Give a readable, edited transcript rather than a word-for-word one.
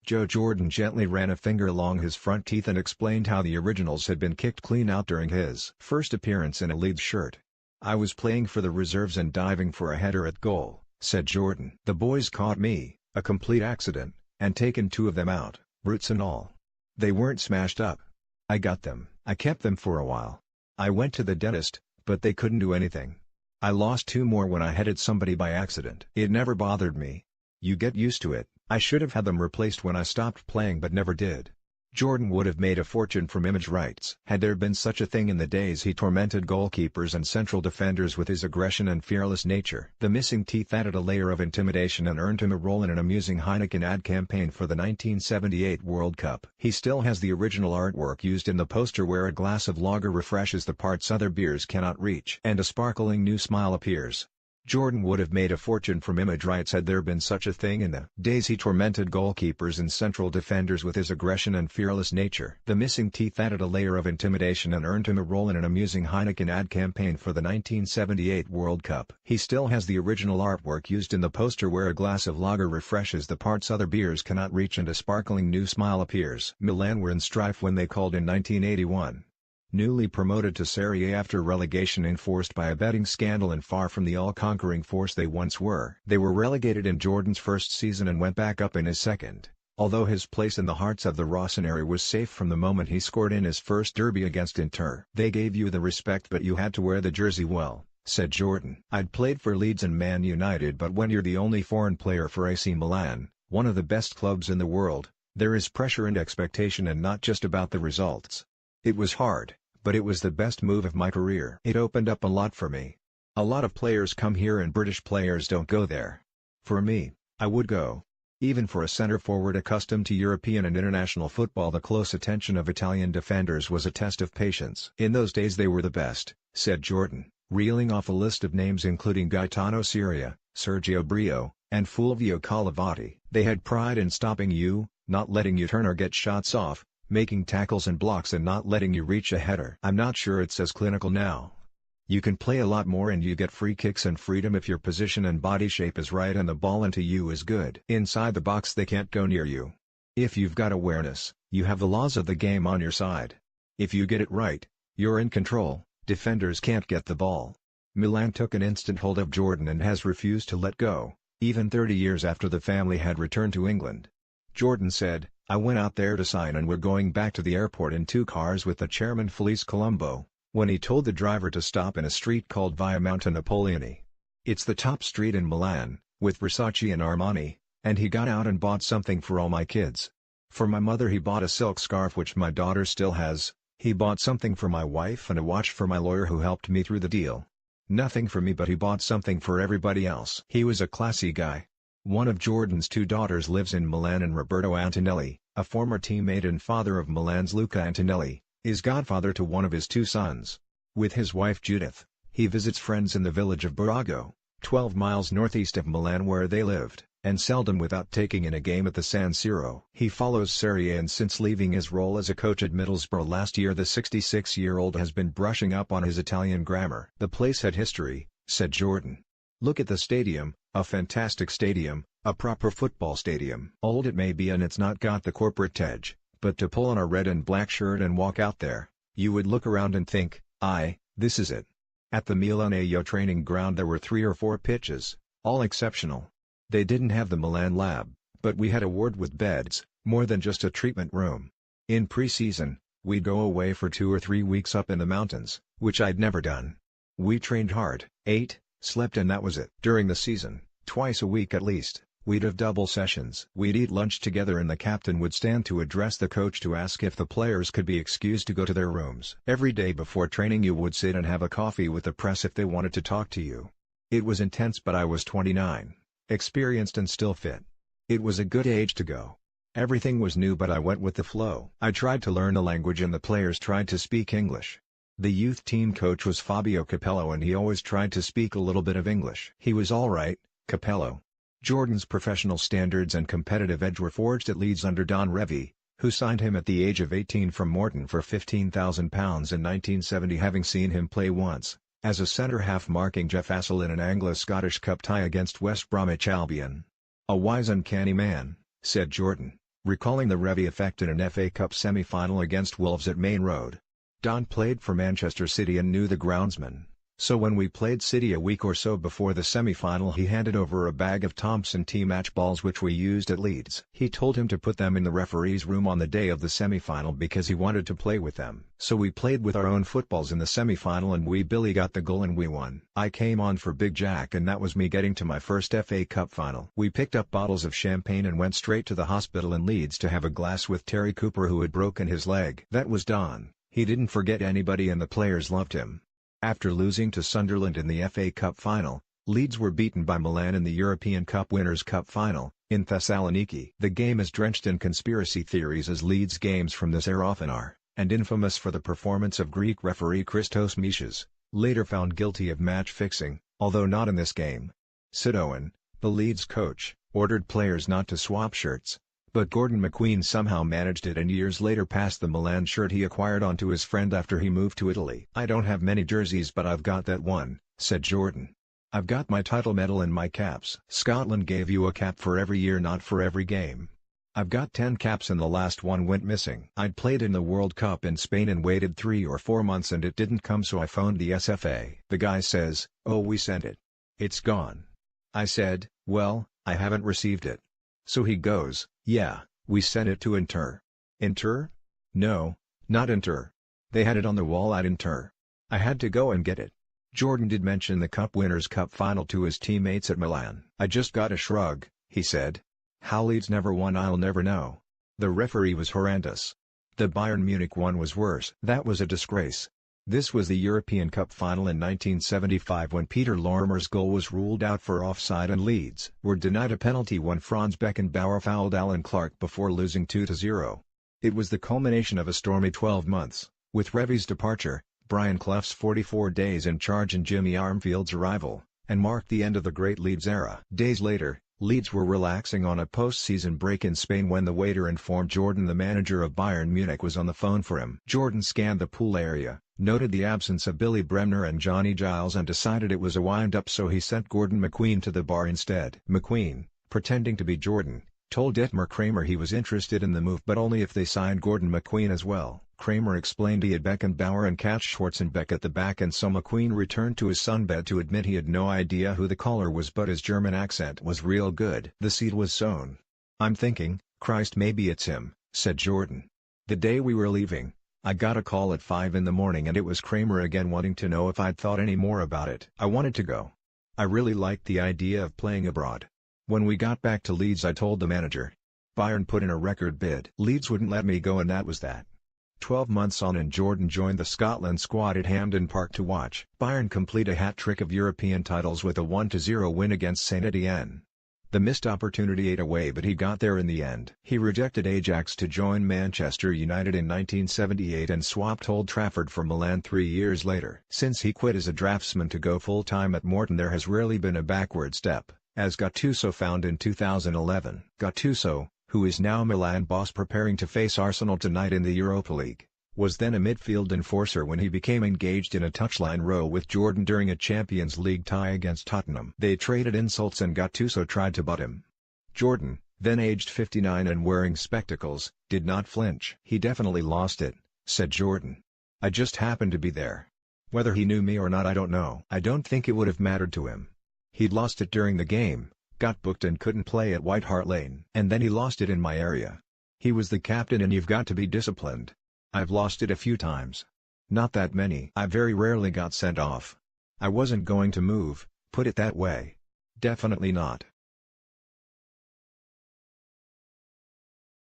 Joe Jordan gently ran a finger along his front teeth and explained how the originals had been kicked clean out during his first appearance in a Leeds shirt. "I was playing for the reserves and diving for a header at goal," said Jordan. "The boys caught me, a complete accident, and taken two of them out, roots and all. They weren't smashed up. I got them. I kept them for a while. I went to the dentist, but they couldn't do anything. I lost two more when I headed somebody by accident. It never bothered me. You get used to it. I should have had them replaced when I stopped playing but never did." Jordan would have made a fortune from image rights had there been such a thing in the days he tormented goalkeepers and central defenders with his aggression and fearless nature. The missing teeth added a layer of intimidation and earned him a role in an amusing Heineken ad campaign for the 1978 World Cup. He still has the original artwork used in the poster where a glass of lager refreshes the parts other beers cannot reach and a sparkling new smile appears. Jordan would have made a fortune from image rights had there been such a thing in the days he tormented goalkeepers and central defenders with his aggression and fearless nature. The missing teeth added a layer of intimidation and earned him a role in an amusing Heineken ad campaign for the 1978 World Cup. He still has the original artwork used in the poster where a glass of lager refreshes the parts other beers cannot reach and a sparkling new smile appears. Milan were in strife when they called in 1981. Newly promoted to Serie A after relegation enforced by a betting scandal and far from the all-conquering force they once were. They were relegated in Jordan's first season and went back up in his second, although his place in the hearts of the Rossoneri was safe from the moment he scored in his first derby against Inter. "They gave you the respect but you had to wear the jersey well," said Jordan. "I'd played for Leeds and Man United but when you're the only foreign player for AC Milan, one of the best clubs in the world, there is pressure and expectation and not just about the results. It was hard, but it was the best move of my career. It opened up a lot for me. A lot of players come here and British players don't go there. For me, I would go. Even for a centre-forward accustomed to European and international football, the close attention of Italian defenders was a test of patience. In those days they were the best," said Jordan, reeling off a list of names including Gaetano Ciria, Sergio Brio, and Fulvio Calavati. "They had pride in stopping you, not letting you turn or get shots off, making tackles and blocks and not letting you reach a header. I'm not sure it's as clinical now. You can play a lot more and you get free kicks and freedom if your position and body shape is right and the ball into you is good. Inside the box they can't go near you. If you've got awareness, you have the laws of the game on your side. If you get it right, you're in control, defenders can't get the ball." Milan took an instant hold of Jordan and has refused to let go, even 30 years after the family had returned to England. Jordan said, "I went out there to sign and we're going back to the airport in 2 cars with the chairman Felice Colombo, when he told the driver to stop in a street called Via Monte Napoleone. It's the top street in Milan, with Versace and Armani, and he got out and bought something for all my kids. For my mother he bought a silk scarf which my daughter still has, he bought something for my wife and a watch for my lawyer who helped me through the deal. Nothing for me but he bought something for everybody else." He was a classy guy. One of Jordan's 2 daughters lives in Milan and Roberto Antonelli, a former teammate and father of Milan's Luca Antonelli, is godfather to one of his 2 sons. With his wife Judith, he visits friends in the village of Burago, 12 miles northeast of Milan where they lived, and seldom without taking in a game at the San Siro. He follows Serie A and since leaving his role as a coach at Middlesbrough last year the 66-year-old has been brushing up on his Italian grammar. "The place had history," said Jordan. "Look at the stadium, a fantastic stadium, a proper football stadium. Old it may be and it's not got the corporate edge, but to pull on a red and black shirt and walk out there, you would look around and think, this is it." At the Milan training ground there were 3 or 4 pitches, all exceptional. They didn't have the Milan lab, but we had a ward with beds, more than just a treatment room. In pre-season, we'd go away for 2 or 3 weeks up in the mountains, which I'd never done. We trained hard, ate, slept and that was it. During the season, twice a week at least, we'd have double sessions. We'd eat lunch together and the captain would stand to address the coach to ask if the players could be excused to go to their rooms. Every day before training you would sit and have a coffee with the press if they wanted to talk to you. It was intense but I was 29, experienced and still fit. It was a good age to go. Everything was new but I went with the flow. I tried to learn the language and the players tried to speak English. The youth team coach was Fabio Capello and he always tried to speak a little bit of English. He was alright, Capello. Jordan's professional standards and competitive edge were forged at Leeds under Don Revie, who signed him at the age of 18 from Morton for £15,000 in 1970 having seen him play once, as a centre-half marking Jeff Hassel in an Anglo-Scottish Cup tie against West Bromwich Albion. "A wise uncanny man," said Jordan, recalling the Revie effect in an FA Cup semi-final against Wolves at Main Road. Don played for Manchester City and knew the groundsman, so when we played City a week or so before the semi-final he handed over a bag of Thompson T-match balls which we used at Leeds. He told him to put them in the referee's room on the day of the semi-final because he wanted to play with them. So we played with our own footballs in the semi-final and Billy got the goal and we won. I came on for Big Jack and that was me getting to my first FA Cup final. We picked up bottles of champagne and went straight to the hospital in Leeds to have a glass with Terry Cooper who had broken his leg. That was Don. He didn't forget anybody and the players loved him. After losing to Sunderland in the FA Cup final, Leeds were beaten by Milan in the European Cup Winners' Cup final, in Thessaloniki. The game is drenched in conspiracy theories as Leeds games from this era often are, and infamous for the performance of Greek referee Christos Michas, later found guilty of match fixing, although not in this game. Sid Owen, the Leeds coach, ordered players not to swap shirts, but Gordon McQueen somehow managed it and years later passed the Milan shirt he acquired on to his friend after he moved to Italy. "I don't have many jerseys but I've got that one," said Jordan. "I've got my title medal and my caps." Scotland gave you a cap for every year, not for every game. "I've got 10 caps and the last one went missing. I'd played in the World Cup in Spain and waited 3 or 4 months and it didn't come so I phoned the SFA. The guy says, 'Oh, we sent it. It's gone.' I said, 'Well, I haven't received it.' So he goes, 'Yeah, we sent it to Inter.' Inter? No, not Inter. They had it on the wall at Inter. I had to go and get it." Jordan did mention the Cup Winners' Cup final to his teammates at Milan. "I just got a shrug," he said. "How Leeds never won I'll never know. The referee was horrendous. The Bayern Munich one was worse. That was a disgrace." This was the European Cup final in 1975 when Peter Lorimer's goal was ruled out for offside and Leeds were denied a penalty when Franz Beckenbauer fouled Alan Clark before losing 2-0. It was the culmination of a stormy 12 months, with Revie's departure, Brian Clough's 44 days in charge and Jimmy Armfield's arrival, and marked the end of the great Leeds era. Days later, Leeds were relaxing on a post-season break in Spain when the waiter informed Jordan the manager of Bayern Munich was on the phone for him. Jordan scanned the pool area, noted the absence of Billy Bremner and Johnny Giles and decided it was a wind-up, so he sent Gordon McQueen to the bar instead. McQueen, pretending to be Jordan, told Dietmar Kramer he was interested in the move but only if they signed Gordon McQueen as well. Kramer explained he had Beckenbauer and Kat Schwarzenbeck at the back and so McQueen returned to his sunbed to admit he had no idea who the caller was but his German accent was real good. The seed was sown. "I'm thinking, Christ, maybe it's him," said Jordan. The day we were leaving, I got a call at 5 in the morning and it was Kramer again wanting to know if I'd thought any more about it. I wanted to go. I really liked the idea of playing abroad. When we got back to Leeds I told the manager. Bayern put in a record bid. Leeds wouldn't let me go and that was that. 12 months on and Jordan joined the Scotland squad at Hampden Park to watch Bayern complete a hat-trick of European titles with a 1-0 win against St Etienne. The missed opportunity ate away but he got there in the end. He rejected Ajax to join Manchester United in 1978 and swapped Old Trafford for Milan 3 years later. Since he quit as a draftsman to go full-time at Morton there has rarely been a backward step, as Gattuso found in 2011. Gattuso, who is now Milan boss preparing to face Arsenal tonight in the Europa League, was then a midfield enforcer when he became engaged in a touchline row with Jordan during a Champions League tie against Tottenham. They traded insults and Gattuso tried to butt him. Jordan, then aged 59 and wearing spectacles, did not flinch. "He definitely lost it," said Jordan. "I just happened to be there. Whether he knew me or not I don't know. I don't think it would have mattered to him. He'd lost it during the game, got booked and couldn't play at White Hart Lane. And then he lost it in my area. He was the captain and you've got to be disciplined. I've lost it a few times. Not that many. I very rarely got sent off. I wasn't going to move, put it that way. Definitely not."